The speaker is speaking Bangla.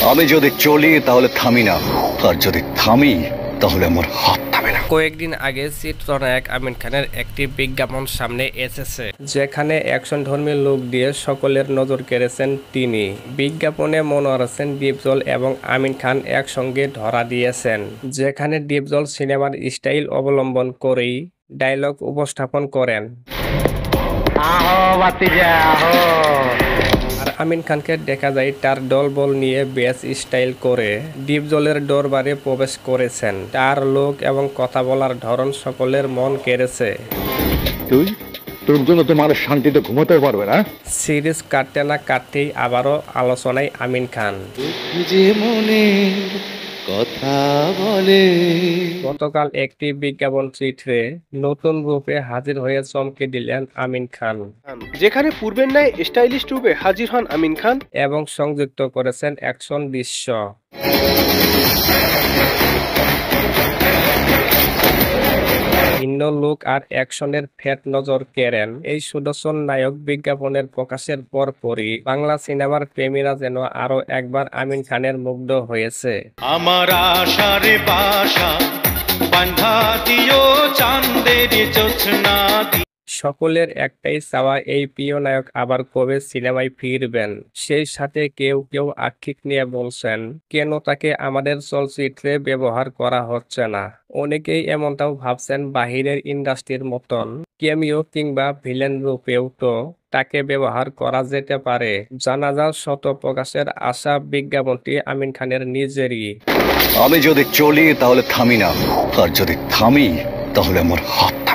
আমি যদি চলি তাহলে থামি না, আর যদি থামি তাহলে আমার হাত থামে না। কয়েকদিন আগে চিত্রনায়ক আমিন খানের একটি বিজ্ঞাপন সামনে এসেছে, যেখানে অ্যাকশন ধর্মী লুক দিয়ে সকলের নজর কেড়েছেন তিনি। বিজ্ঞাপনে মনোয়ার হোসেন ডিপজল এবং আমিন খান একসঙ্গে ধরা দিয়েছেন, যেখানে ডিপজল সিনেমার স্টাইল অবলম্বন করেই ডায়লগ উপস্থাপন করেন। আর আমিন খানকে দেখা যায় তার দলবল নিয়ে বেশ স্টাইল করে ডিপজলের দরবারে প্রবেশ করেছেন। তার লোক এবং কথা বলার ধরন সকলের মন কেড়েছে। তোর জন্য তোমার শান্তিতে ঘুমাতে পারবে না। সিরিজ কাটতে না কাটতেই আবারও আলোচনায় আমিন খান। কথা বলে গতকাল একটি বিজ্ঞাপন চিত্রে নতুন রূপে হাজির হয়ে চমকে দিলেন আমিন খান, যেখানে পূর্বের ন্যায় স্টাইলিশ রূপে হাজির হন আমিন খান এবং সংযুক্ত করেছেন অ্যাকশন দৃশ্য। ভিন্ন লুক আর অ্যাকশনের ফেট নজর কেড়েন এই সুদর্শন নায়ক। বিজ্ঞাপনের প্রকাশের পরপরই বাংলা সিনেমার প্রেমীরা যেন আরো একবার আমিন খানের মুগ্ধ হয়েছে। আমার আশারে বাসা বান্ধা দিও চাঁদের জোছনা। সকলের একটাই চাওয়া, এই প্রিয় নায়ক আবার কবে সিনেমায় ফিরবেন। সেই সাথে কেউ কেউ আক্ষেপ নিয়ে বলছেন, কেন তাকে আমাদের চলচ্চিত্রে ব্যবহার করা হচ্ছে না। অনেকেই এমনটাও ভাবছেন, বাহিরের ইন্ডাস্ট্রির মতন ক্যামিও কিংবা ভিলেন রূপেও তো তাকে ব্যবহার করা যেতে পারে। জানা যাক শত প্রকাশের আশা বিজ্ঞাপনটি আমিন খানের নিজেরই। আমি যদি চলি তাহলে থামি না, আর যদি থামি তাহলে আমার হাত থামে না।